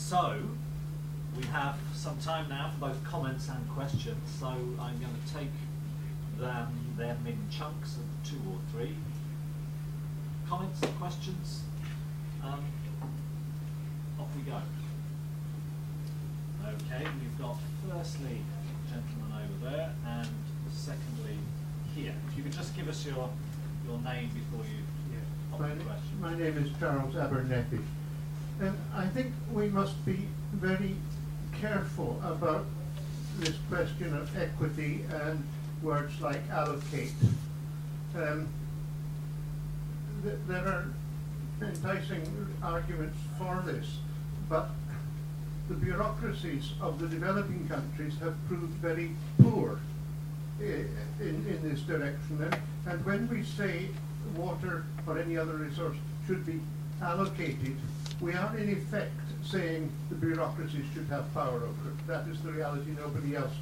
So, we have some time now for both comments and questions, so I'm going to take them in chunks of 2 or 3. Comments, questions? Off we go. Okay, we've got firstly the gentleman over there, and secondly here. If you could just give us your name before you pop the question. My name is Charles Abernethy. I think we must be very careful about this question of equity and words like allocate. There are enticing arguments for this, but the bureaucracies of the developing countries have proved very poor in this direction. And when we say water or any other resource should be allocated, we are in effect saying the bureaucracies should have power over it. That is the reality. Nobody else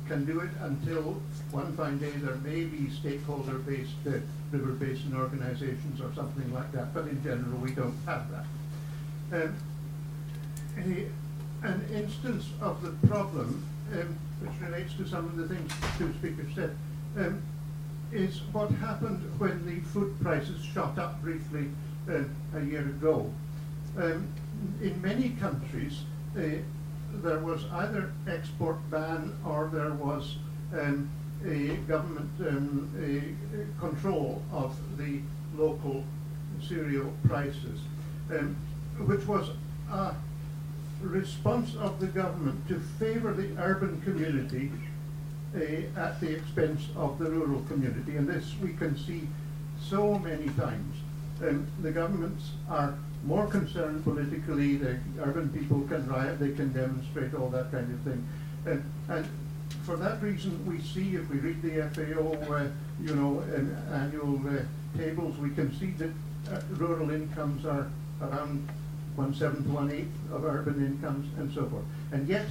can do it until one fine day there may be stakeholder-based river basin organizations or something like that, but in general we don't have that. An instance of the problem, which relates to some of the things the 2 speakers said, is what happened when the food prices shot up briefly a year ago. In many countries, there was either export ban or there was a government control of the local cereal prices, which was a response of the government to favour the urban community at the expense of the rural community. And this we can see so many times. The governments are more concerned politically, the urban people can riot, they can demonstrate, all that kind of thing. And for that reason, we see, if we read the FAO, annual tables, we can see that rural incomes are around 1/7 to 1/8 of urban incomes and so forth. And yet,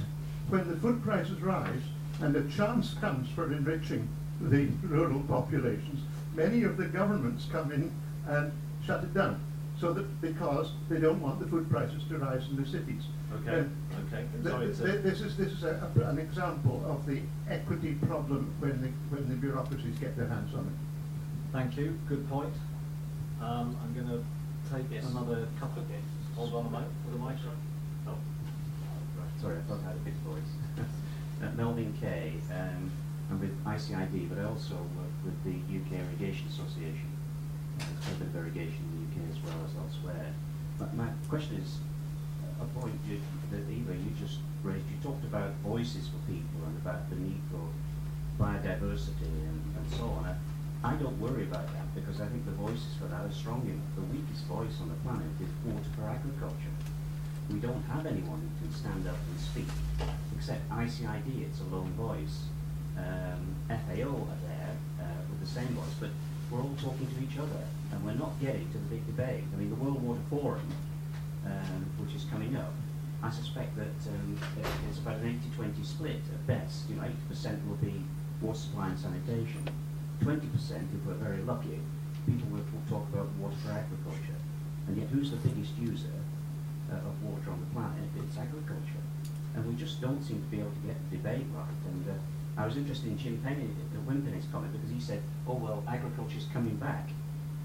when the food prices rise and a chance comes for enriching the rural populations, many of the governments come in and shut it down. So that because they don't want the food prices to rise in the cities. Okay. This is an example of the equity problem when the bureaucracies get their hands on it. Thank you. Good point. I'm going to take another couple. Hold on a moment for the microphone. Oh. Right. Sorry, I thought I had a big voice. Melvin Kay. I'm with ICID, but I also work with the UK Irrigation Association. There's a bit of irrigation in the UK as well as elsewhere. But my question is a point that Eva, you just raised. You talked about voices for people and about the need for biodiversity and so on. I don't worry about that because I think the voices for that are strong enough. The weakest voice on the planet is water for agriculture. We don't have anyone who can stand up and speak, except ICID, it's a lone voice. FAO are there with the same voice, but we're all talking to each other, and we're not getting to the big debate. I mean, the World Water Forum, which is coming up, I suspect that it's about an 80-20 split at best. 80% will be water supply and sanitation. 20%, if we're very lucky, people will talk about water for agriculture. And yet, who's the biggest user of water on the planet? It's agriculture. And we just don't seem to be able to get the debate right. And I was interested in Jim Wimpenney's comment because he said, oh, well, agriculture's coming back.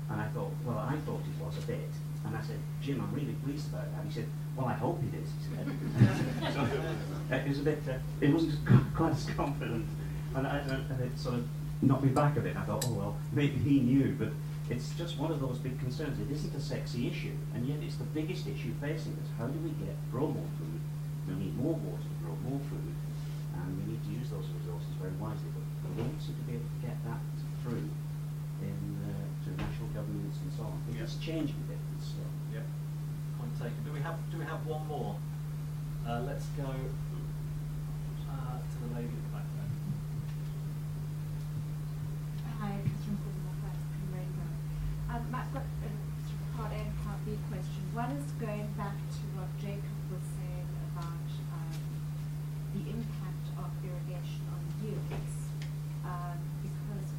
And I thought, well, I thought it was a bit. And I said, Jim, I'm really pleased about that. He said, well, I hope it is, he said. So, it was a bit, it wasn't quite as confident. And it sort of knocked me back a bit. I thought, oh, well, maybe he knew, but it's just one of those big concerns. It isn't a sexy issue, and yet it's the biggest issue facing us. How do we grow more food? We need more water to grow more food, and we need to use those resources very wisely. But we don't seem to be able to get that through to national governments and so on. It's changing a bit. Yeah. Point taken. Do we have one more? Let's go to the lady at the back there. Hi, Catherine from Rainbow. I've got a sort of part A and part B question. One is going back to what Jacob was saying about the impact of irrigation on yields, because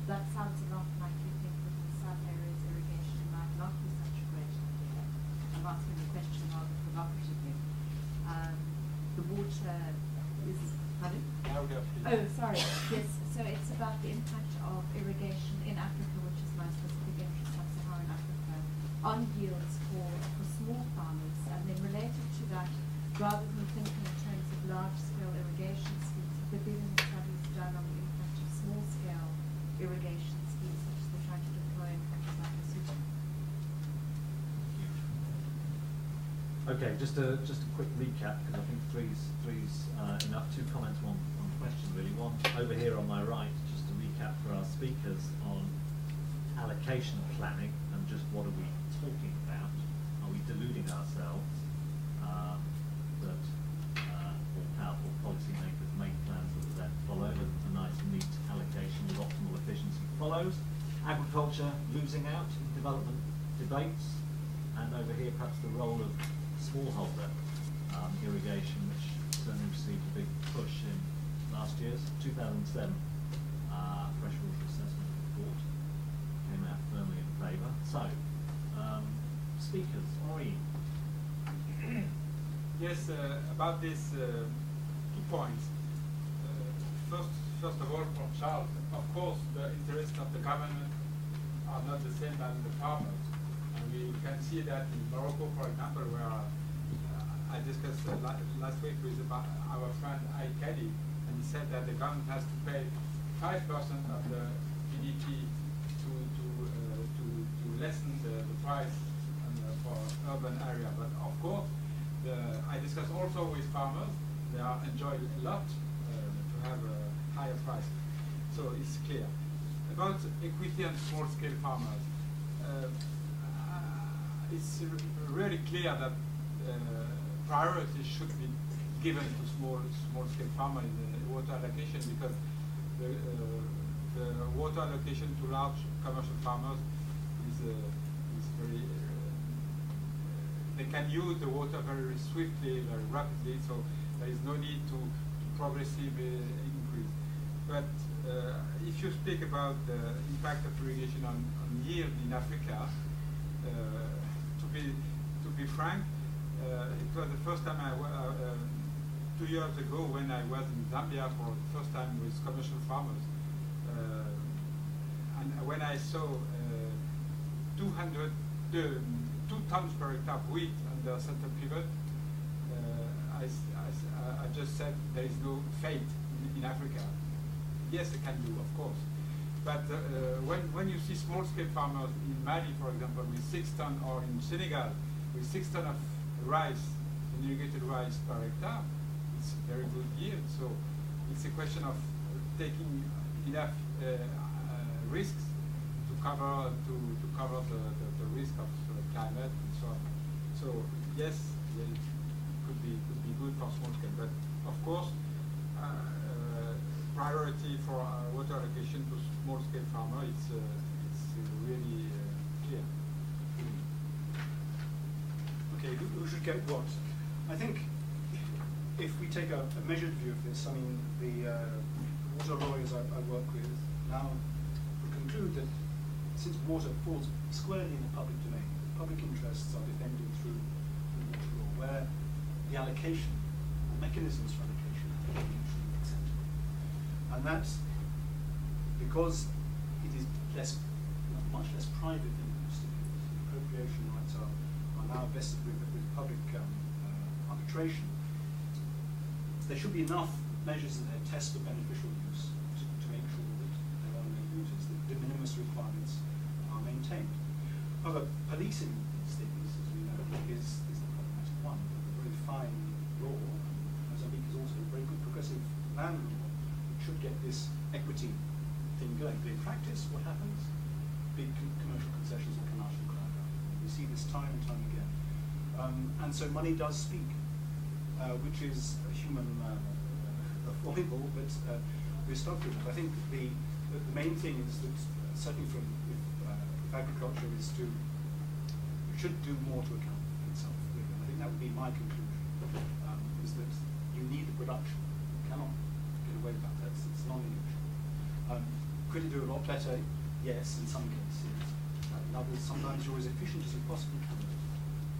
that sounds a lot like you think that in some areas irrigation might not be such a great idea. I'm asking the question rather provocatively. the water is, pardon? Louder, please. Oh, sorry. Yes, so it's about the impact of irrigation in Africa, which is my specific interest, sub-Saharan Africa, on yields for small farmers. And then related to that, rather than thinking in terms of large-scale irrigation schemes, there have been studies done on the impact of small-scale irrigation schemes, such as they're trying to deploy in countries like Lesotho. Okay, just a quick recap, because I think three's enough. Two comments, one question really. One over here on my right, just to recap for our speakers on allocation planning and just what are we talking about? Are we deluding ourselves that all-powerful policymakers make plans that are then followed and a nice neat allocation with optimal efficiency follows? Agriculture losing out in development debates, and over here perhaps the role of smallholder irrigation, which certainly received a big push in last year's 2007 freshwater assessment report. Came out firmly in favour. So, speakers, Henri. Yes, about these 2 points. First of all, for Charles, of course, the interests of the government are not the same as the farmers. And we can see that in Morocco, for example, where I discussed last week with our friend Aikadi, and he said that the government has to pay 5% of the GDP to lessen the price for urban area. But of course, I discussed also with farmers. They are enjoying a lot to have a higher price. So it's clear. About equity and small-scale farmers, it's really clear that priority should be given to small-scale farmers in the water allocation, because the water allocation to large commercial farmers is very they can use the water very swiftly, very rapidly, so there is no need to progressively increase. But if you speak about the impact of irrigation on yield in Africa, to be frank, it was the first time 2 years ago when I was in Zambia for the first time with commercial farmers, and when I saw 2 tons per hectare wheat under certain pivot, I just said there is no fate in Africa. Yes, they can do, of course. But when you see small-scale farmers in Mali, for example, with 6 tons, or in Senegal, with 6 tons of rice, irrigated rice per hectare, it's very good yield. So it's a question of taking enough risks to cover the risk of climate and so on. So yes, it could be good for small scale, but of course, priority for water allocation to small scale farmer, it's really clear. Okay, who should get what? I think if we take a measured view of this, I mean, the water lawyers I work with now would conclude that since water falls squarely in the public domain, public interests are defended through water law, where the allocation, or mechanisms for allocation, are mutually acceptable. And that's because it is much less private than it used to be. Appropriation rights are now vested with public arbitration. There should be enough measures that test for beneficial use to make sure that there are no uses, that de minimis requirements are maintained. However, policing these things, as we know, is the problematic one. A very fine law, Mozambique is also a very good progressive land law, which should get this equity thing going. But in practice, what happens? Big commercial concessions will come out and crowd out. We see this time and time again. And so money does speak, which is a human foible, but we're stuck with it. I think the main thing is that, certainly from if agriculture should do more to account for itself. I think that would be my conclusion, is that you need the production. You cannot get away with that. It's non-negotiable. Could it do a lot better? Yes, in some cases. In others, sometimes you're as efficient as you possibly can.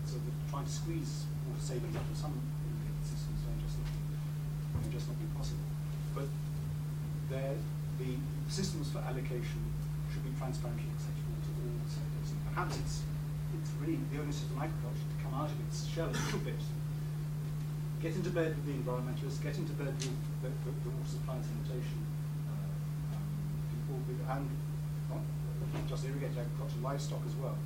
So trying to squeeze water savings out of some may just not be possible. But the systems for allocation should be transparently acceptable to all sectors. And perhaps it's really the onus of agriculture to come out of its shell a little bit, get into bed with the environmentalists, get into bed with the water supply and sanitation people, and not just irrigated agriculture, livestock as well.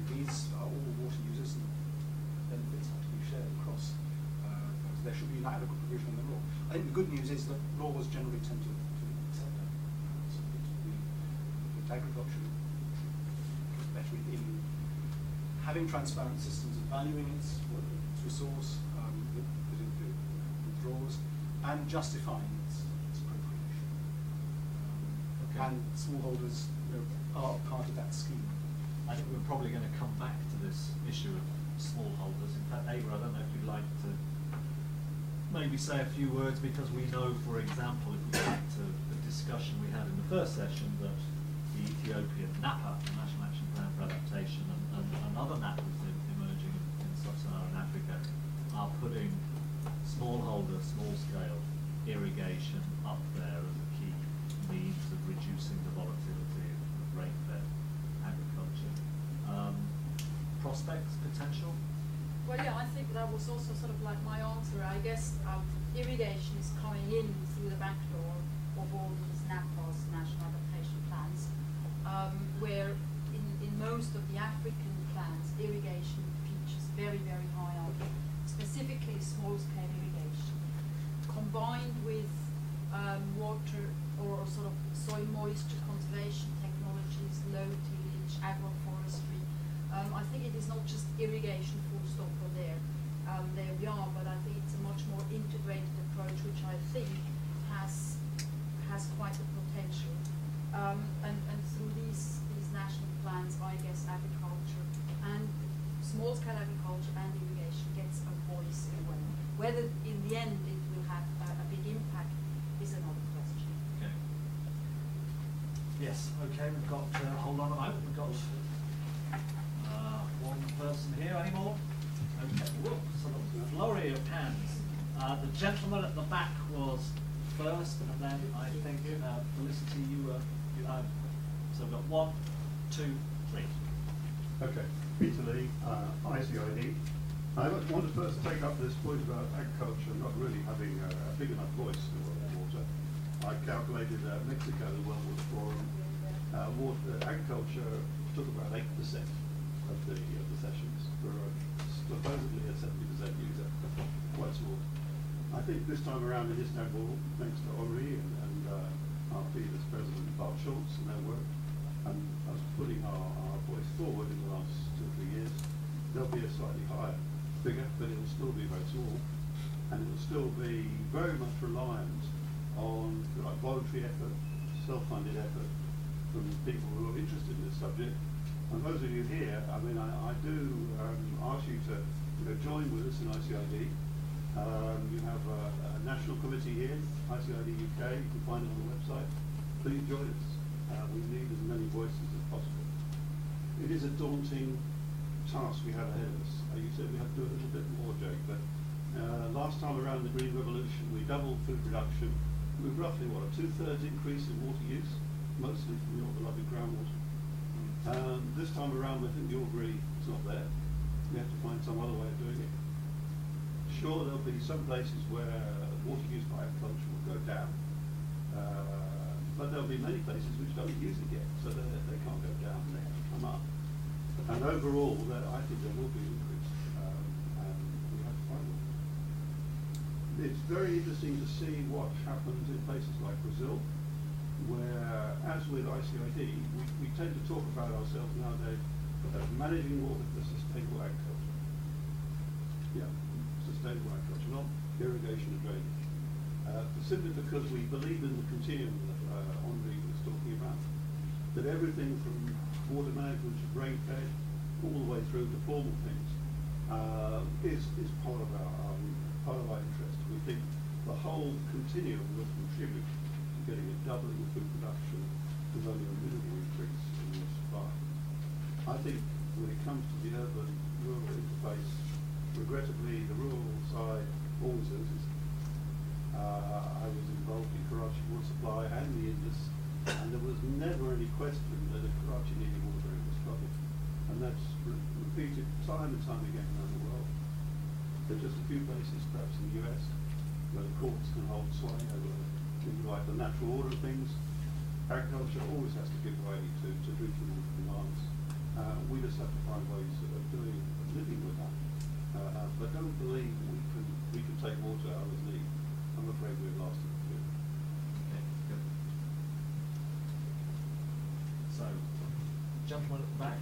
These are all water users, and benefits have to be shared across. There should be an adequate provision in the law. I think the good news is that laws generally tend to accept that. So that agriculture is better in having transparent systems of valuing its resource that it withdraws, and justifying its appropriation. Okay. And smallholders are part of that scheme. I think we're probably going to come back to this issue of smallholders. In fact, Eva, I don't know if you'd like to maybe say a few words, because we know, for example, if we go back to the discussion we had in the first session, that the Ethiopian NAPA, the National Action Plan for Adaptation, and other NAPAs emerging in sub-Saharan Africa, are putting smallholder, small-scale irrigation up there as a key means of reducing the volatility of rain-fed agriculture. Prospects, potential? Well, yeah, I think that was also sort of like my answer. I guess irrigation is coming in through the back door of all these NAPAs, National Adaptation Plans, where in most of the African plans, irrigation features very, very high up, specifically small-scale irrigation, combined with water or sort of soil moisture conservation technologies, low tillage, agroforestry. I think it is not just irrigation full stop or there we are, but I think it's a much more integrated approach, which I think has quite a potential. And through these national plans, I guess agriculture and small-scale agriculture and irrigation gets a voice in a way. Whether in the end it will have a big impact is another question. Okay. Yes, okay, we've got, hold on a moment, we've got one person here. Any more? Okay, whoa, sort of flurry of hands. The gentleman at the back was first, and then I think Felicity, you so we've got 1, 2, 3. Okay, Peter Lee, ICID. I want to first take up this point about agriculture not really having a big enough voice in world water. I calculated Mexico, the World Water Forum, agriculture took about 8% of the sessions for supposedly a 70% user, quite small. I think this time around in Istanbul, thanks to Henri and our previous President Bart Schultz and their work, and us putting our voice forward in the last 2 or 3 years, there'll be a slightly higher figure, but it will still be very small, and it will still be very much reliant on voluntary effort, self-funded effort from people who are interested in this subject. And those of you here, I mean, I do ask you to join with us in ICID. You have a national committee here, ICID UK. You can find it on the website. Please join us. We need as many voices as possible. It is a daunting task we have ahead of us. You said we have to do a little bit more, Jake, but last time around the Green Revolution, we doubled food production. We were roughly, what, a 2/3 increase in water use, mostly from your beloved groundwater. This time around, I think you'll agree it's not there. We have to find some other way of doing it. Sure, there'll be some places where water use by agriculture will go down, but there'll be many places which don't use it yet, so they can't go down, they have to come up. And overall, I think there will be an increase, and we have to find one. It's very interesting to see what happens in places like Brazil, where, as with ICID, we tend to talk about ourselves nowadays as managing water for sustainable agriculture. Yeah, sustainable agriculture, not irrigation and drainage. Simply because we believe in the continuum that Henri was talking about, that everything from water management to rain-fed, all the way through to formal things, is part of our interest. We think the whole continuum will contribute to getting a doubling of food production with only a minimal increase in water supply. I think when it comes to the urban-rural interface, regrettably the rural side always loses, I was involved in Karachi water supply and the Indus, and there was never any question that if Karachi needed water, it was trouble. And that's repeated time and time again around the world. There are just a few places, perhaps in the US, where the courts can hold sway over things like the natural order of things. Agriculture always has to give way to drinking water demands. We just have to find ways of living with that. But don't believe we can take water out of need. I'm afraid we've lost it. Okay, good. So, gentleman at the back.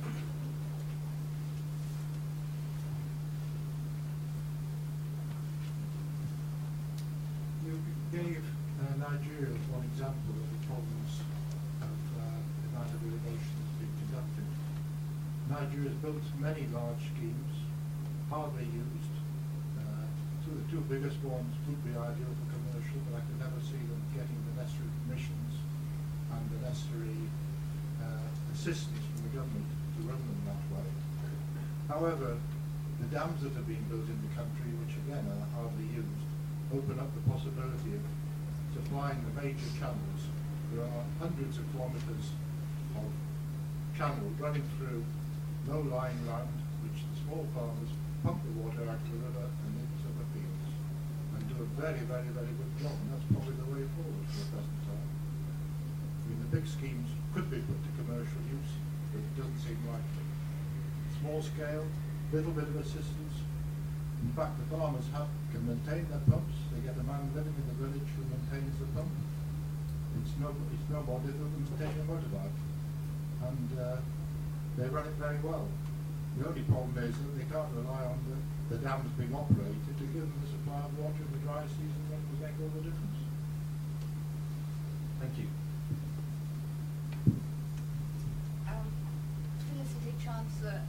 You gave Nigeria as one example of the problems of the amount of irrigation that's been conducted. Nigeria has built many large schemes, hardly used. The two biggest ones would be ideal for commercial, but I could never see them getting the necessary permissions and the necessary assistance from the government to run them that way. However, the dams that have been built in the country, which again are hardly used, open up the possibility of supplying the major channels. There are hundreds of kilometres of channel running through low-lying land, which the small farmers pump the water out of the river and into the fields, and do a very, very, very good job, and that's probably the way forward for the present time. I mean, the big schemes could be put to commercial use, but it doesn't seem likely. Small scale, little bit of assistance. In fact, the farmers can maintain their pumps. They get a man living in the village who maintains the pump. It's no more difficult than taking a motorbike, and they run it very well. The only problem is that they can't rely on the dams being operated to give them the supply of water in the dry season when it will make all the difference. Thank you. Felicity Chancellor,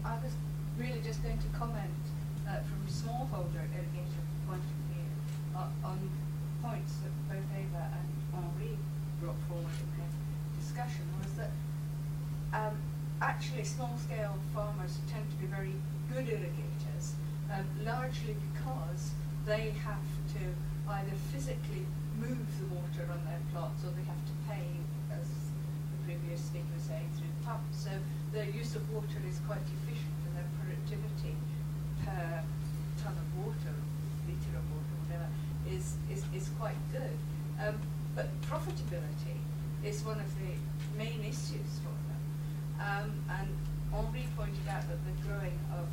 I was really just going to comment from a smallholder irrigator point of view on points that both Eva and Henri brought forward in their discussion, was that actually small-scale farmers tend to be very good irrigators, largely because they have to either physically move the water on their plots or they have to pay, as the previous speaker was saying, through pumps. So their use of water is quite efficient and their productivity per ton of water, litre of water, whatever, is quite good. But profitability is one of the main issues for them. And Henri pointed out that the growing of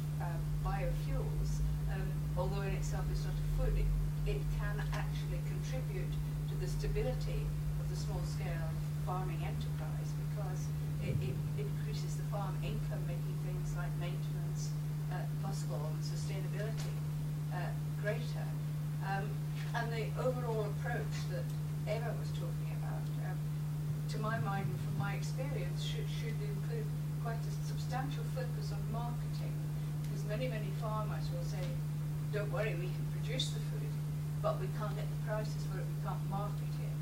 biofuels, although in itself is not a food, it can actually contribute to the stability of the small-scale farming enterprise because it increases the farm income, making things like maintenance possible and sustainability greater. And the overall approach that Eva was talking about, to my mind and from my experience, should include quite a substantial focus on marketing, because many farmers will say, don't worry, we can produce the food, but we can't get the prices for it, we can't market it.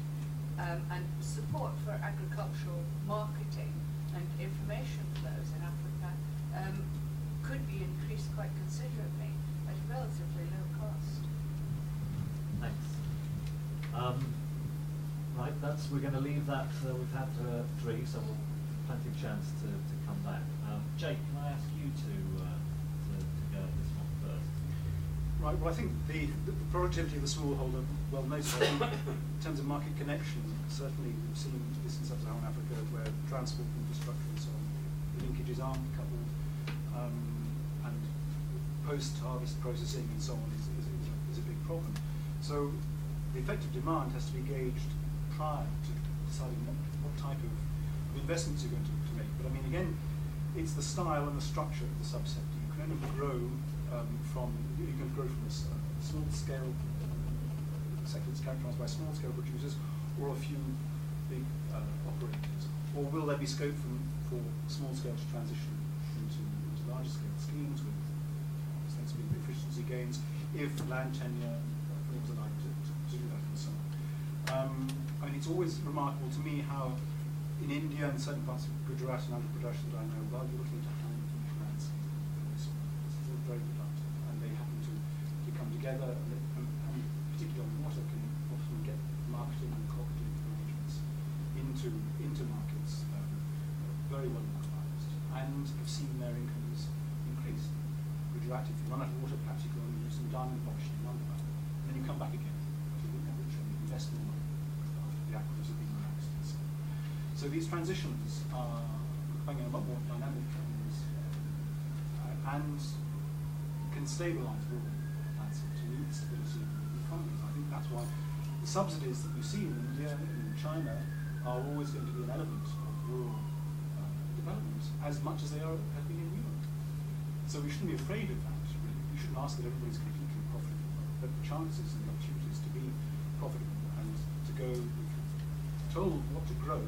And support for agricultural marketing and information flows in Africa could be increased quite considerably at a relatively low cost. Thanks. Right, we're going to leave that. We've had three, so we'll plenty of chance to come back. Jake, can I ask you to go at this one first? Right. Well, I think the productivity of the smallholder, well noted. I think in terms of market connection, certainly we've seen this in sub-Saharan Africa, where transport infrastructure and so on, the linkages aren't coupled, and post-harvest processing and so on is a big problem. So the effective demand has to be gauged prior to deciding what type of investments you're going to make. But I mean, again, it's the style and the structure of the subsector. You can only grow from a small scale sector that's characterized by small scale producers or a few big operators. Or will there be scope for small scale to transition into larger scale schemes with ostensibly efficiency gains if land tenure brings a line to do that and so on. I mean, it's always remarkable to me how in India and certain parts of Gujarat and Andhra Pradesh that I know well, you're looking at huge landscapes. This is a very good art, and they happen to come together, and particularly on have seen their incomes increase. Radioactive, if you run out of water, perhaps you go and use some diamond polishing in London, and then you come back again to the rich and invest more money after the aquifers have been relaxed and so on. So these transitions are becoming a lot more dynamic and can stabilise rural plants to meet the stability of the economies. I think that's why the subsidies that we see in India and China are always going to be an element of rural development as much as they have been in Europe. So we shouldn't be afraid of that, really. We shouldn't ask that everybody's completely profitable, but the chances and the opportunities to be profitable and to go, told what to grow,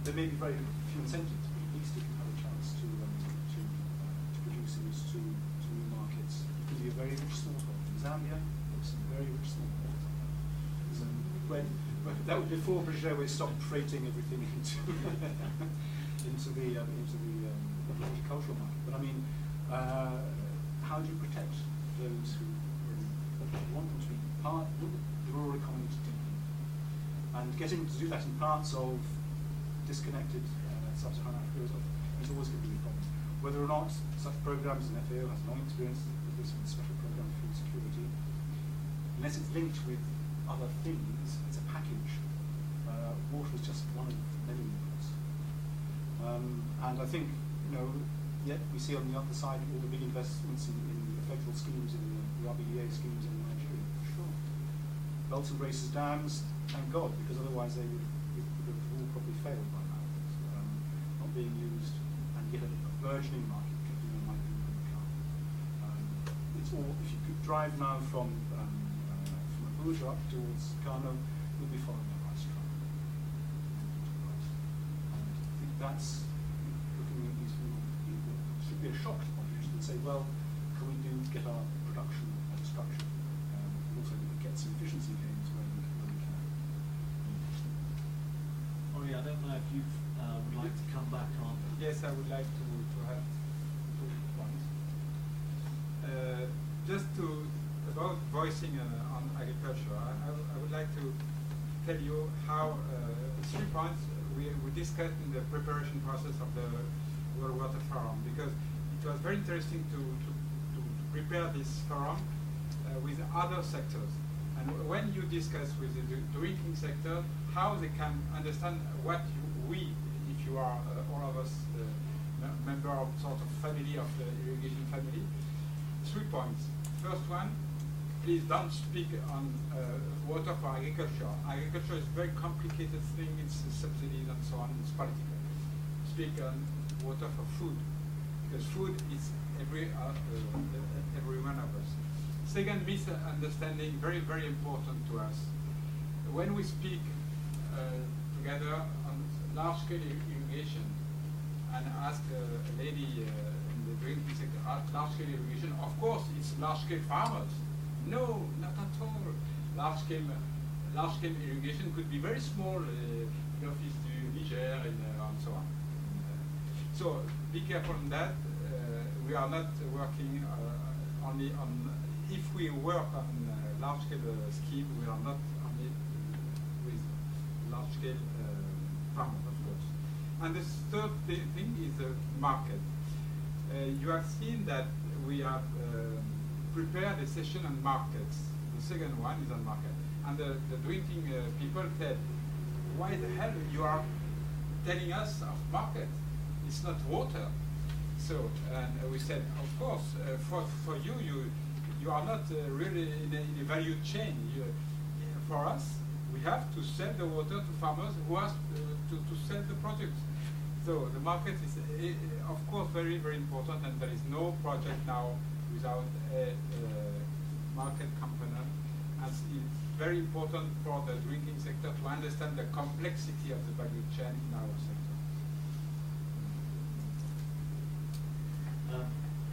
there may be very few incentives, but at least if you have a chance to produce things to new markets, it can be a very rich smallholder. In Zambia, there's some very rich smallholders. That was before British Airways stopped freighting everything into the horticultural market. But I mean, how do you protect those who want them to be part of the rural economy to deepen? And getting to do that in parts of disconnected sub-Saharan Africa is always going to be a problem. Whether or not such programs, and FAO has long experience with this with special program for food security, unless it's linked with other things, it's a package. Water is just one of many inputs. And I think, yet we see on the other side all the big investments in the federal schemes, in the RBDA schemes in Nigeria, for sure. Belts and braces dams, thank God, because otherwise they would have all probably failed by now. Not being used, and yet a burgeoning market might be it's all, if you could drive now from Abuja up towards Kano, you'll be following the rice track. I think that's looking at these should be a shock to politicians and say, well, can we get our production structure and also get some efficiency gains where we can. Henri, I don't know if you would like to come back on. Yes, I would like to have 2 points. Just about voicing on agriculture, I would like to tell you how 3 points we discussed in the preparation process of the World Water Forum, because it was very interesting to prepare this forum with other sectors. And when you discuss with the drinking sector, how they can understand what if you are all of us member of sort of family of the irrigation family, 3 points. First one, please don't speak on water for agriculture. Agriculture is a very complicated thing. It's subsidies and so on. It's political. Speak on water for food, because food is every one of us. Second misunderstanding, very, very important to us. When we speak together on large-scale irrigation and ask a lady in the drinking sector, large-scale irrigation, of course it's large-scale farmers. No, not at all. Large-scale irrigation could be very small, in Office du Niger and so on. So be careful on that. We are not working only on, if we work on large-scale scheme, we are not only with large-scale farmers, of course. And the third thing is the market. You have seen that we have prepared a session on markets. The second one is on market. And the drinking people said, why the hell you are telling us of market? It's not water. So, and we said, of course, for you are not really in a value chain. For us, we have to sell the water to farmers who have to sell the products. So the market is, of course, very, very important, and there is no project now without a market component. And it's very important for the drinking sector to understand the complexity of the value chain in our sector.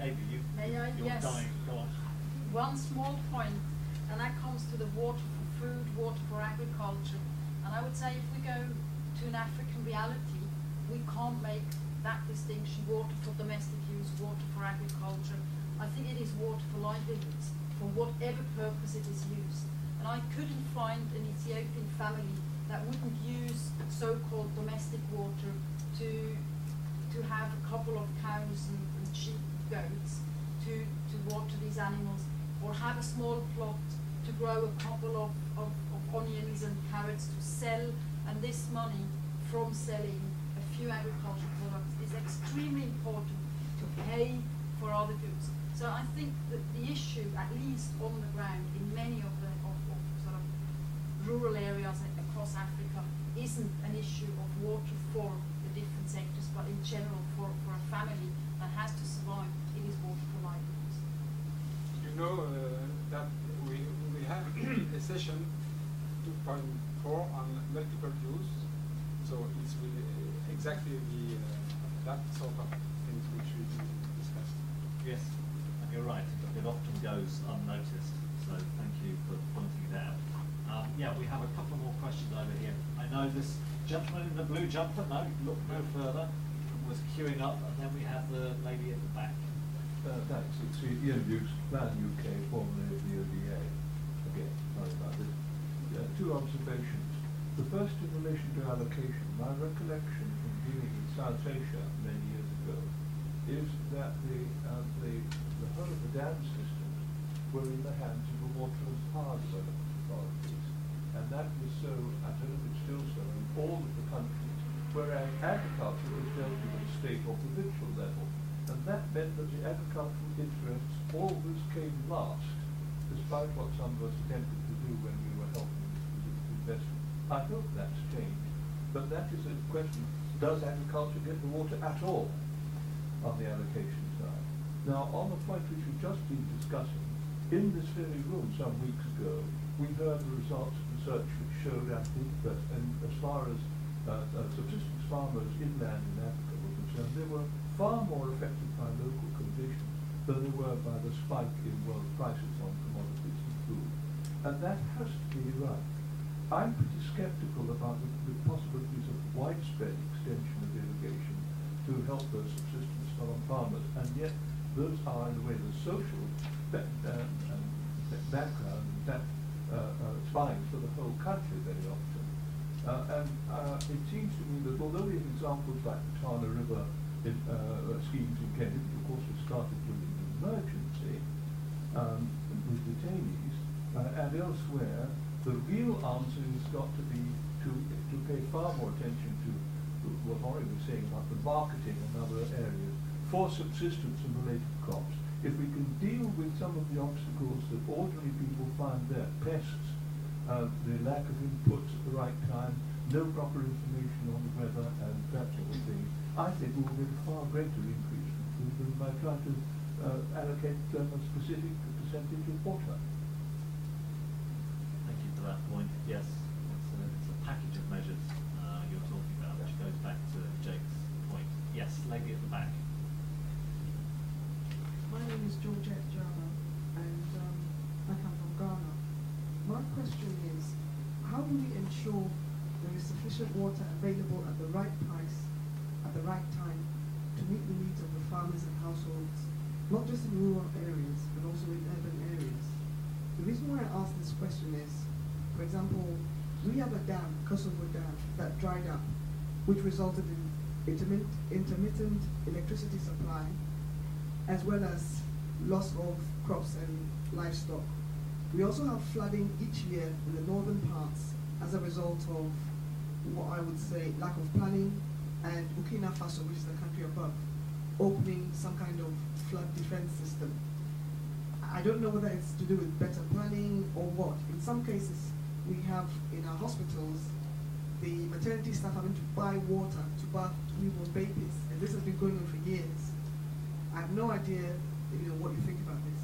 Eva, you're Yes. dying. Go on. One small point, and that comes to the water for food, water for agriculture. And I would say if we go to an African reality, we can't make that distinction, water for domestic use, water for agriculture. I think it is water for livelihoods, for whatever purpose it is used. And I couldn't find an Ethiopian family that wouldn't use so-called domestic water to to have a couple of cows and sheep, goats to water these animals, or have a small plot to grow a couple of onions and carrots to sell, and this money from selling a few agricultural products is extremely important to pay for other goods. So I think that the issue, at least on the ground, in many of the sort of rural areas across Africa, isn't an issue of water for the different sectors, but in general for a family that has to survive, it is water for livelihoods. You know that we have a session 2.4 on multiple use, so it's really exactly the that sort of things which we discussed. Yes, and you're right. It often goes unnoticed. So thank you for pointing it out. Yeah, we have a couple more questions over here. I know this gentleman in the blue jumper. No, look no further. Was queuing up, and then we have the lady at the back. Thanks. It's Ian Dukes, Plan UK, formerly of the ODA. Again, sorry about this. Two observations. The first in relation to allocation. My recollection from dealing with South Asia many years ago is that the whole of the dam systems were in the hands of the water and power development authorities. And that was so, I don't know if it's still so, in all of the countries, whereas agriculture was dealt with at state or provincial level. And that meant that the agricultural interests always came last, despite what some of us attempted to do when we were helping with investment. I hope that's changed. But that is a question, does agriculture get the water at all on the allocation side? Now, on the point which we've just been discussing, in this very room some weeks ago, we heard the results of research which showed, I think, that as far as subsistence farmers inland in Africa were concerned, they were far more affected by local conditions than they were by the spike in world prices on commodities and food. And that has to be right. I'm pretty skeptical about the possibilities of widespread extension of irrigation to help those subsistence farmers, and yet those are, in a way, the social background, in fact, spines for the whole country very often. It seems to me that although we have examples like the Tana River schemes in Kenya, which of course were started during the emergency with detainees, and elsewhere, the real answer has got to be to pay far more attention to what Henri was saying about the marketing and other areas for subsistence and related crops. If we can deal with some of the obstacles that ordinary people find there, pests, the lack of inputs at the right time, no proper information on the weather, and that sort of thing, I think we will get a far greater increase in food than by trying to allocate a specific percentage of water. Thank you for that point. Yes, it's a package of measures you're talking about, which goes back to Jake's point. Yes, lady at the back. My name is Georgette Java, and I come from Ghana. My question is, how do we ensure there is sufficient water available at the right price, at the right time, to meet the needs of the farmers and households, not just in rural areas, but also in urban areas? The reason why I ask this question is, for example, we have a dam, Kosovo Dam, that dried up, which resulted in intermittent electricity supply, as well as loss of crops and livestock. We also have flooding each year in the northern parts as a result of what I would say lack of planning, and Burkina Faso, which is the country above, opening some kind of flood defense system. I don't know whether it's to do with better planning or what. In some cases, we have in our hospitals the maternity staff having to buy water to bath newborn babies, and this has been going on for years. I have no idea, what you think about this.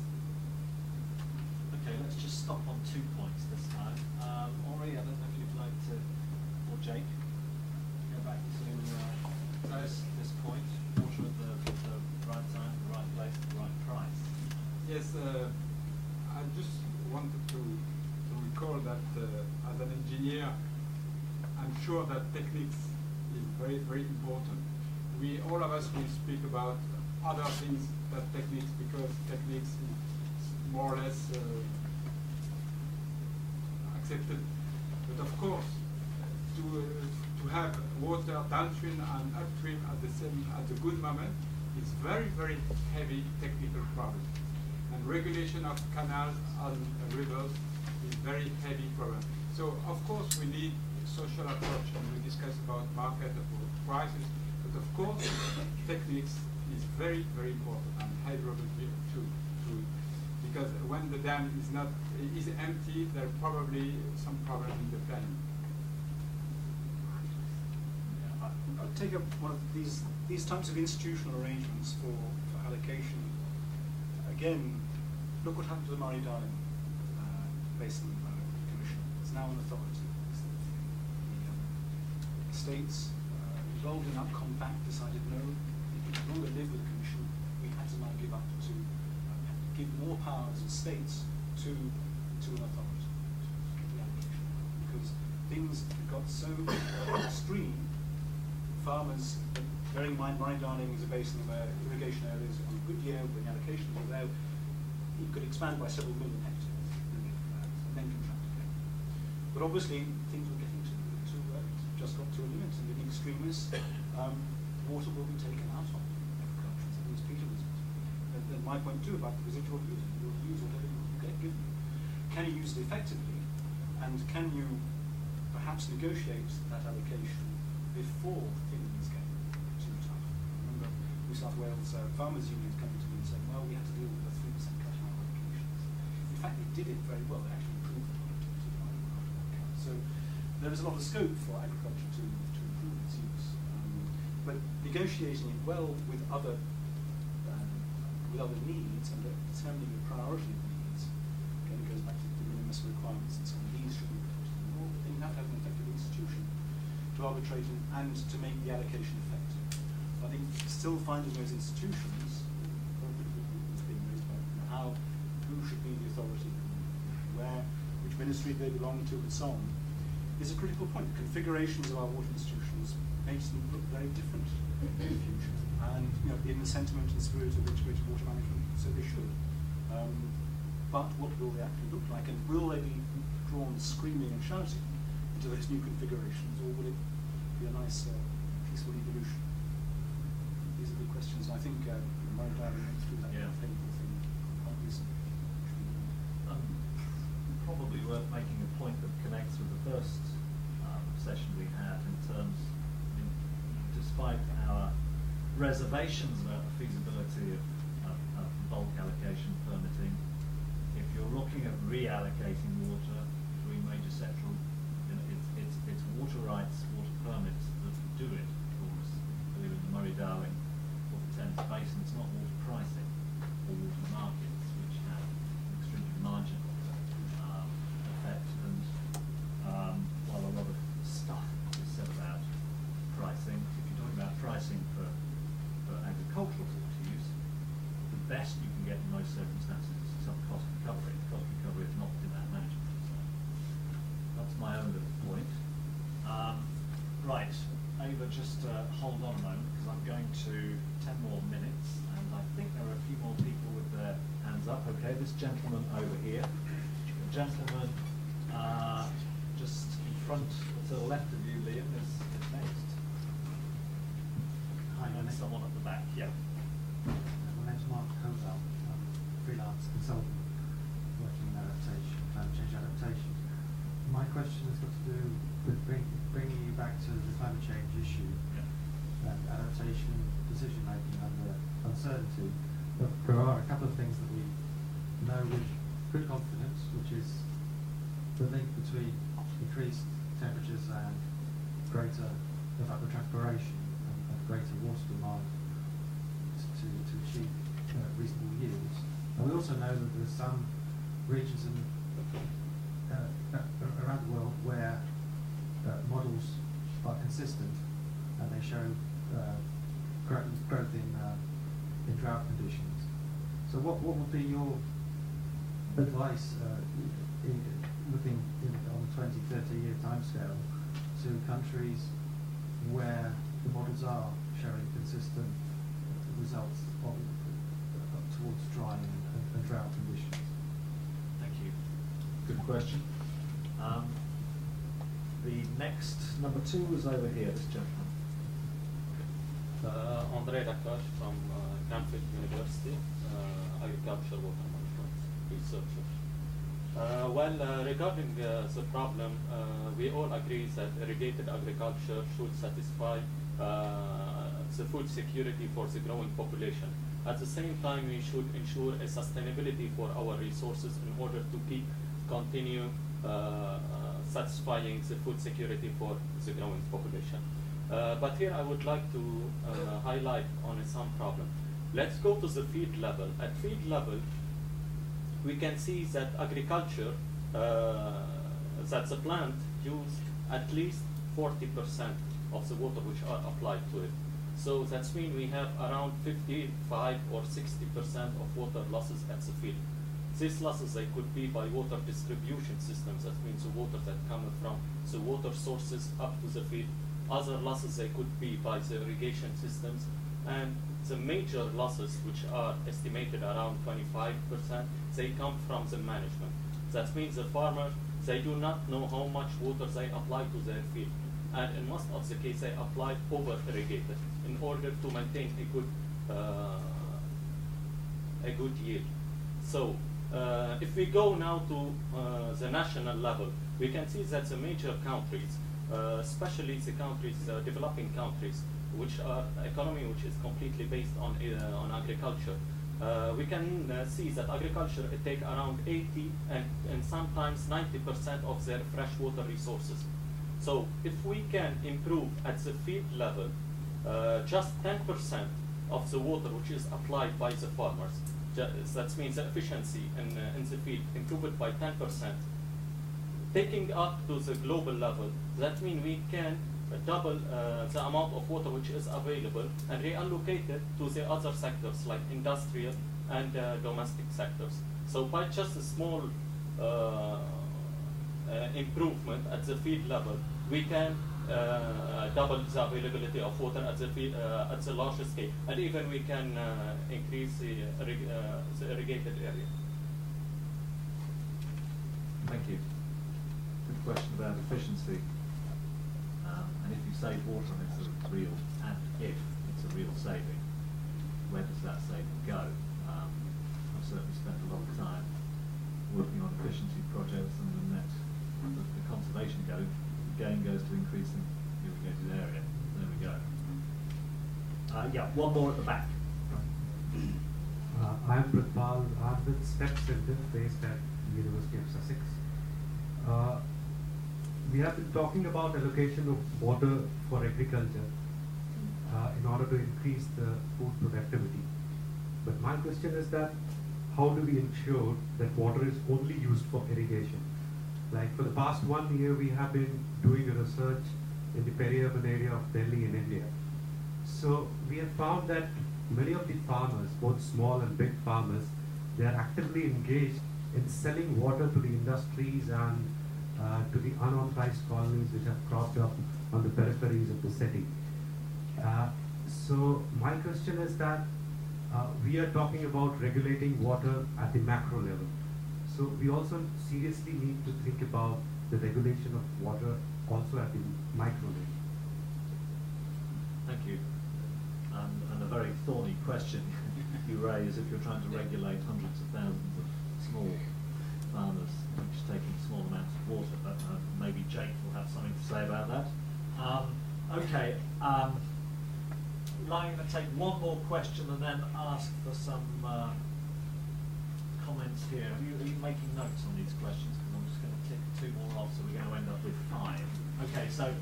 Okay, let's just stop on 2 points this time. Henri, I don't know if you'd like to, or Jake, go back to this point, water at the right time, the right place, the right price. Yes, I just wanted to recall that as an engineer, I'm sure that techniques is very, very important. All of us will speak about other things than techniques, because techniques is more or less accepted. But of course, to have water downstream and upstream at the good moment is very, very heavy technical problem. And regulation of canals and rivers is very heavy problem. So of course we need social approach, and we discuss about market prices, but of course techniques is very, very important, and hydrology too. Because when the dam is empty, there are probably some problem in the planning. I'll take up one of these types of institutional arrangements for allocation. Again, look what happened to the Murray-Darling Basin Commission. It's now an authority. The states involved in that compact decided no, we could no longer live with the commission. We had to now give more powers as states to an authority, to the allocation, because things got so extreme. Farmers, bearing in mind Murray-Darling is a basin where irrigation areas on a good year, when the allocations were there, it could expand by several million hectares and then contract again. But obviously things were getting just got to a limit, and in extremis, water will be taken out of agriculture. So as Peter was and my point too about the residual use. You'll use whatever you get given you. Can you use it effectively, and can you perhaps negotiate that allocation before things get too tough? I remember New South Wales Farmers Unions coming to me and saying, well, we had to deal with a 3% cut in our allocations. In fact, they did it very well. They actually improved the productivity of that cut. So there is a lot of scope for agriculture to improve its use. But negotiating it well with other needs and determining the priority of needs, again it goes back to the minimus requirements and so on. These should be protected more, but then you have to have an effective institution to arbitrate and to make the allocation effective. I think still finding those institutions, is being raised by who should be the authority, which ministry they belong to, and so on, is a critical point. The configurations of our water institutions makes them look very different in the future, and in the sentiment and spirit of integrated water management, so they should. But what will they actually look like, and will they be drawn screaming and shouting into those new configurations, or will it be a nice peaceful evolution? These are the questions. I think Murray-Darling went through that painful thing quite recently. Probably worth making a point that connects with the first session we had in terms, despite our reservations about the feasibility of bulk allocation permitting, if you're looking at reallocating water between major sectoral, it's water rights, water permits that do it, of course. Whether in the Murray-Darling or the Thames Basin, it's not water pricing or water markets, which have an extremely marginal effect. And while a lot of stuff is said about pricing, if you're talking about pricing for agricultural water use, the best you can get in most circumstances is some cost recovery. The cost recovery is not demand management. So that's my own little point. Right, Eva, just hold on a moment, because I'm going to 10 more minutes, and I think there are a few more people with their hands up. Okay, this gentleman over here. The gentleman just in front, to the left of you, Liam, is next. Hi, and someone at the back, yeah. My name's Mark Covell. I'm a freelance consultant working in adaptation, climate change adaptation. My question has got to do with bringing you back to the climate change issue and adaptation, decision making under uncertainty. But there are a couple of things that we know with good confidence, which is the link between increased temperatures and greater evapotranspiration and greater water demand to achieve reasonable yields. And we also know that there's some regions around the world where models are consistent and they show growth in drought conditions. So what would be your advice looking on a 20-30 year timescale to countries where the models are showing consistent results towards dry and drought conditions? Thank you. Good question. The next, number 2 was over here, this gentleman. André Lakash from Cambridge University, agriculture water management researcher. Regarding the problem, we all agree that irrigated agriculture should satisfy the food security for the growing population. At the same time, we should ensure a sustainability for our resources in order to continue satisfying the food security for the growing population. But here I would like to highlight on some problem. Let's go to the field level. At field level, we can see that agriculture, that the plant use at least 40% of the water which are applied to it. So that means we have around 55 or 60% of water losses at the field. These losses, they could be by water distribution systems. That means the water that comes from the water sources up to the field. Other losses, they could be by the irrigation systems. And the major losses, which are estimated around 25%, they come from the management. That means the farmers, they do not know how much water they apply to their field. And in most of the cases, they apply over-irrigated in order to maintain a good yield. So if we go now to the national level, we can see that the major countries, especially the countries, developing countries, which are economy which is completely based on agriculture, we can see that agriculture take around 80 and sometimes 90% of their freshwater resources. So if we can improve at the field level just 10% of the water which is applied by the farmers, that means the efficiency in the field improved by 10%, taking up to the global level, that means we can double the amount of water which is available and reallocate it to the other sectors like industrial and domestic sectors. So by just a small improvement at the field level, we can double the availability of water at the field, at the larger scale, and even we can increase the irrigated area. Thank you. Good question about efficiency. And if you save water and it's a real, and if it's a real saving, where does that saving go? I've certainly spent a lot of time working on efficiency projects, and the conservation gain goes to increasing the irrigated area. There we go. Yeah, one more at the back. I'm Pratpal. I'm with STEP Center based at the University of Sussex. We have been talking about allocation of water for agriculture in order to increase the food productivity. But my question is that how do we ensure that water is only used for irrigation? Like for the past 1 year, we have been doing a research in the peri-urban area of Delhi in India. So we have found that many of the farmers, both small and big farmers, they are actively engaged in selling water to the industries and to the unauthorized colonies which have cropped up on the peripheries of the city. So my question is that we are talking about regulating water at the macro level. So we also seriously need to think about the regulation of water also at the micro level. Thank you. And a very thorny question you raise if you're trying to regulate hundreds of thousands of small farmers each taking small amounts of water, but maybe Jake will have something to say about that. Okay, I'm going to take one more question and then ask for some comments here. Are you making notes on these questions? Because I'm just going to tick 2 more off, so we're going to end up with 5. Okay, so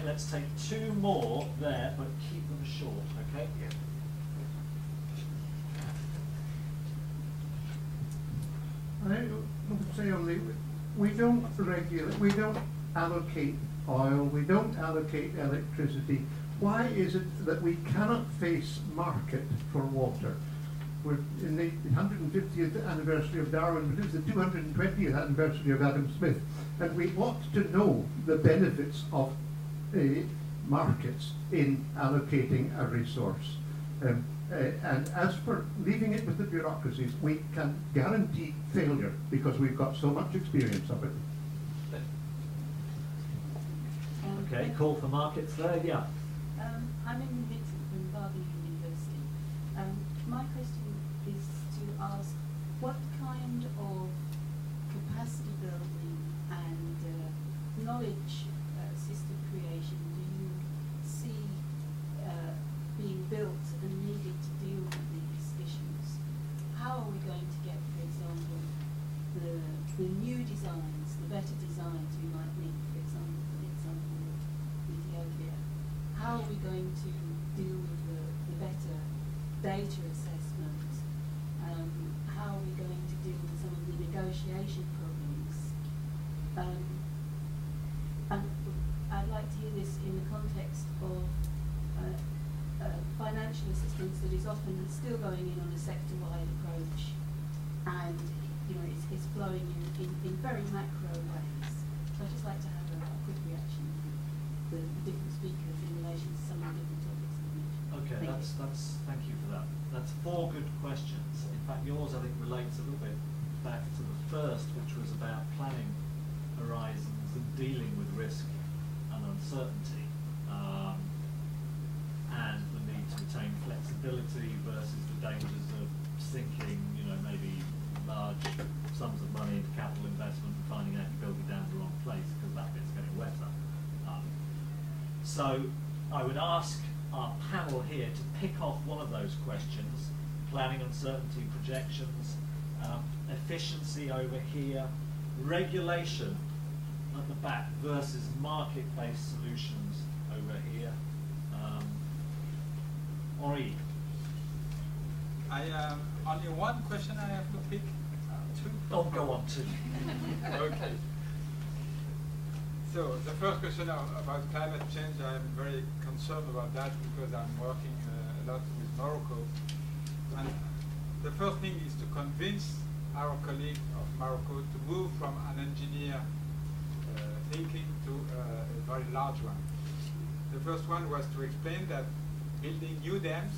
let's take 2 more there, but keep them short. Okay. Yeah. I would say only we don't regulate, we don't allocate oil, we don't allocate electricity. Why is it that we cannot face market for water? We're in the 150th anniversary of Darwin, but it's the 220th anniversary of Adam Smith, and we ought to know the benefits of markets in allocating a resource. And as for leaving it with the bureaucracies, we can guarantee failure because we've got so much experience of it. Okay, call for markets there, yeah. I'm in Vincent from Barbary University. My question is to ask what kind of capacity building and knowledge system creation do you see being built and needed to deal with these issues? How are we going to get, for example, the new designs, the better designs we might need, for example, of Ethiopia? How are we going to deal with the better data assessment? How are we going to deal with some of the negotiation problems? And I'd like to hear this in the context of financial assistance that is often still going in on a sector-wide approach, and it's flowing in very macro ways. So I'd just like to have a quick reaction from the different speakers in relation to some of the different topics that you mentioned. Okay, thank you for that. That's 4 good questions. In fact, yours I think relates a little bit back to the first, which was about planning horizons and dealing with risk and uncertainty, and the need to retain flexibility versus the dangers of sinking, maybe large sums of money into capital investment and finding out you're building down the wrong place because that bit's getting wetter. So I would ask our panel here to pick off one of those questions: planning uncertainty, projections, efficiency over here, regulation at the back versus market-based solutions over here. Henri. Only one question I have to pick. 2? Oh, go on, 2. Okay. So the first question about climate change, I'm very concerned about that because I'm working a lot with Morocco. And the first thing is to convince our colleague of Morocco to move from an engineer thinking to a very large one. The first one was to explain that building new dams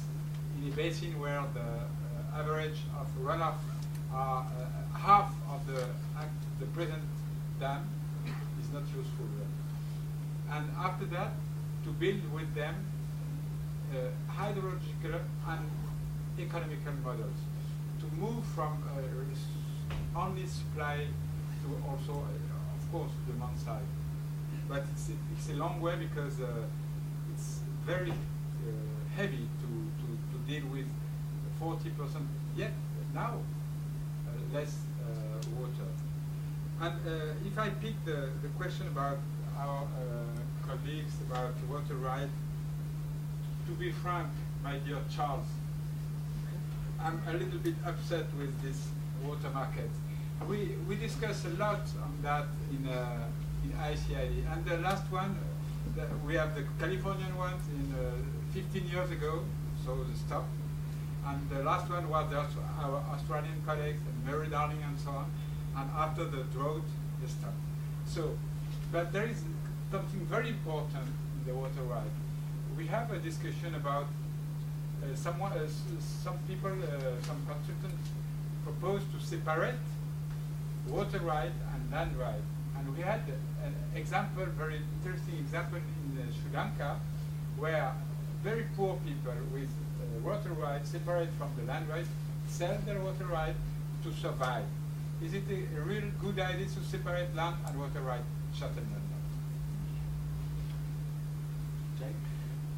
in a basin where the average of runoff are half of the present dam is not useful. And after that, to build with them hydrological and economical models, to move from only supply to also, of course, demand side. But it's a long way because it's very heavy to deal with 40% yet now less water. And if I pick the question about our colleagues about water right, to be frank, my dear Charles, I'm a little bit upset with this water market. We discussed a lot on that in ICID, and the last one, we have the Californian ones in 15 years ago, so the stop. And the last one was our Australian colleagues, and Mary Darling and so on. And after the drought, they stopped. So, but there is something very important in the water right. We have a discussion about some people, some consultants propose to separate water right and land right. And we had an example, very interesting example in Sri Lanka, where very poor people with water rights separate from the land rights sell their water right to survive. Is it a real good idea to separate land and water right? Certainly not. Okay.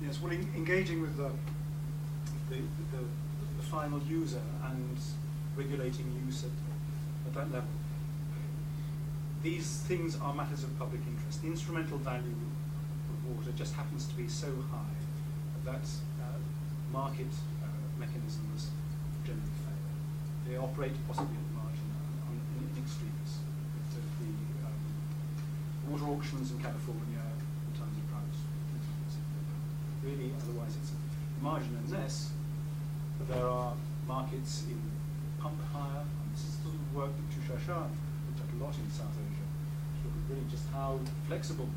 Yes, well, engaging with the final user and regulating use at that level. These things are matters of public interest. The instrumental value of water just happens to be so high that market mechanisms generally fail. They operate possibly at the margin in extremes. The water auctions in California in terms of price, really, otherwise it's a margin, unless there are markets in pump hire, and this is the sort of work that Tushar looked at a lot in South Asia, to look at really just how flexible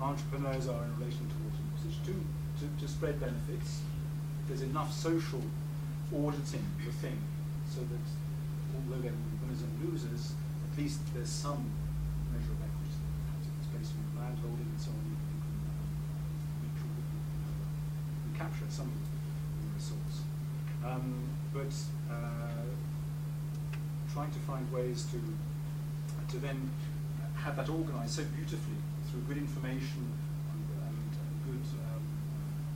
entrepreneurs are in relation to water usage to spread benefits. There's enough social auditing the thing so that although there will be winners and losers, at least there's some measure of equity. It's based on land holding and so on, you can capture some of the resource. But trying to find ways to then have that organised so beautifully through good information and good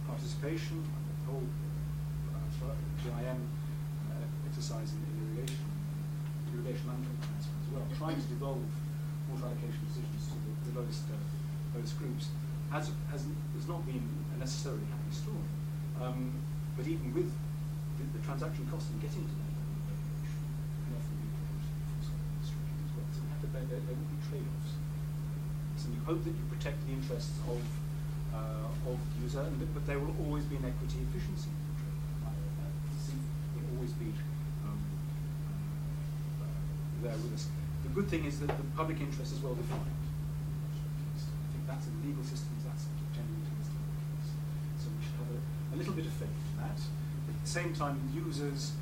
participation, the whole GIM exercise in irrigation management as well, trying to devolve water allocation decisions to the lowest groups has not been a necessarily happy story. But even with the transaction cost in getting to that level of irrigation can often be restricted as well. So we have to bear there will be trade-offs. So you hope that you protect the interests of the user, but there will always be an equity efficiency trade. Will always be there with us. The good thing is that the public interest is well defined. I think that's in legal systems, that's generally the case. So we should have a little bit of faith in that. At the same time, users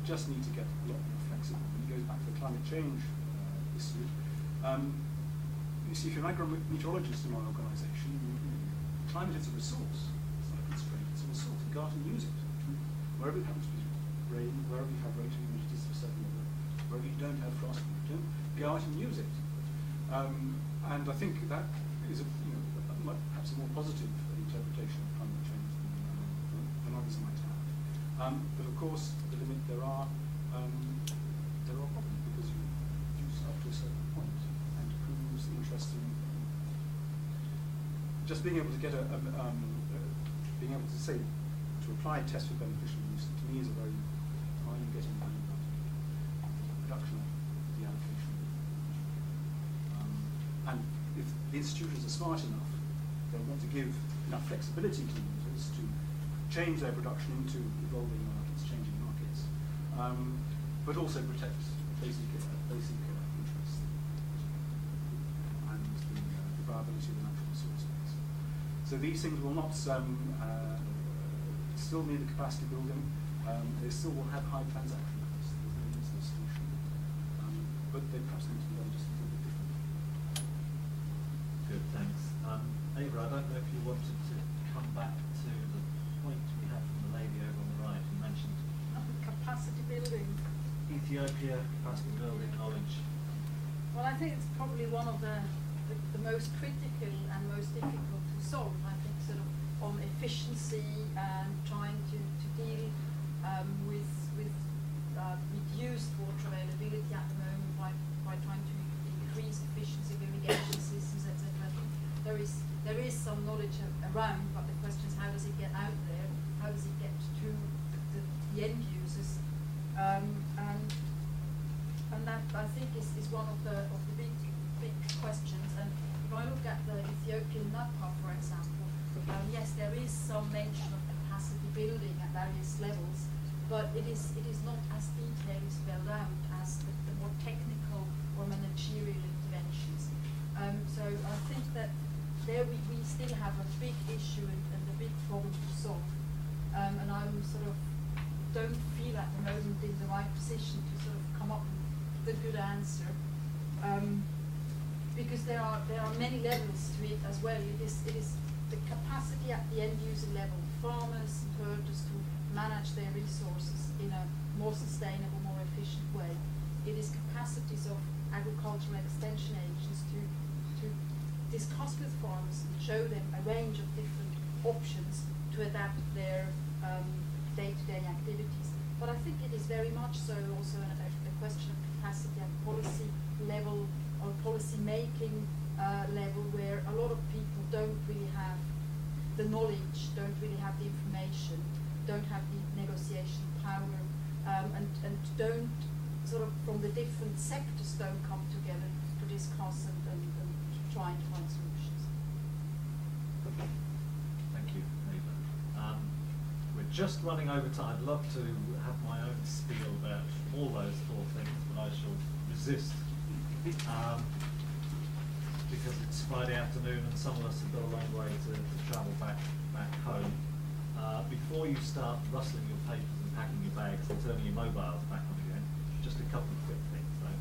just need to get a lot more flexible. And it goes back to the climate change issue. You see, if you're an agrometeorologist in our organisation, climate is a resource. It's not a constraint, it's a resource. You go out and use it. Wherever it happens to be rain, wherever you have rate of humidities of a certain level, wherever you don't have frost, go out and use it. And I think that is perhaps a more positive interpretation of climate change than others might have. But of course, there are problems because you use up to a certain point and it proves interesting. Just being able to get being able to say, to apply tests for beneficial use, to me is a very, are you getting value out of the production of the allocation? And if the institutions are smart enough, they'll want to give enough flexibility to users to change their production into evolving markets, changing markets, but also protect basic interests and the viability of the natural resource base. So these things will not still need the capacity building. They still will have high transaction costs. There's no easy solution, but they perhaps need to be done just a little bit differently. Good, thanks. Eva, I don't know if you wanted to come back to the point we had from the lady over on the right who mentioned capacity building. Ethiopia, capacity building, knowledge. Well, I think it's probably one of the most critical and most difficult to solve. I think sort of on efficiency and trying to deal with reduced water availability at the moment by trying to increase efficiency of irrigation systems, etc. I think there is some knowledge around, but the question is how does it get out there? How does it get to the end users? And that I think is one of the big questions. And if I look at the Ethiopian NAPA, for example, yes, there is some mention of capacity building at various levels, but it is not as detailed spelled out as the more technical or managerial interventions. So I think that there we still have a big issue and a big problem to solve. And I'm sort of don't feel at the moment in the right position to sort of come up with a good answer. Because there are many levels to it as well. It is the capacity at the end user level, farmers and herders to manage their resources in a more sustainable, more efficient way. It is capacities of agricultural extension agents to discuss with farmers and show them a range of different options to adapt their day-to-day activities. But I think it is very much so also a question of capacity at policy level or policy making level, where a lot of people don't really have the knowledge, don't really have the information, don't have the negotiation power, and don't sort of from the different sectors don't come together to discuss and try and find solutions. Thank you, Eva. We're just running over time. I'd love to have my own spiel about all those four things, but I shall resist. Because it's Friday afternoon and some of us have got a long way to travel back home. Before you start rustling your papers and packing your bags and turning your mobiles back on again, just a couple of quick things though.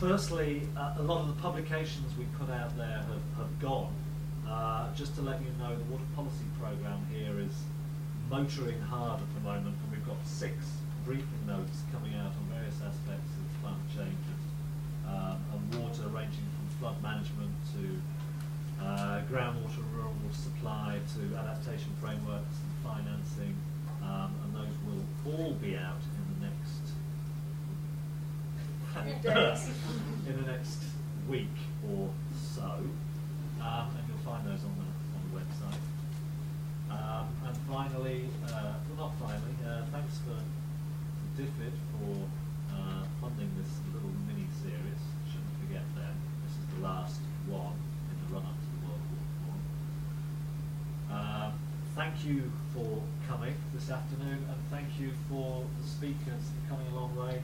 firstly, a lot of the publications we put out there have gone. Just to let you know, the water policy programme here is motoring hard at the moment, and we've got 6 briefing notes coming out on various aspects of climate change and water, ranging from flood management to groundwater rural supply to adaptation frameworks and financing, and those will all be out in the next in the next week or so, and you'll find those on the website. And finally, well, not finally, thanks to DFID for funding this little mini-series. Shouldn't forget that this is the last one in the run-up to the World Water Forum. Thank you for coming this afternoon, and thank you for the speakers coming a long way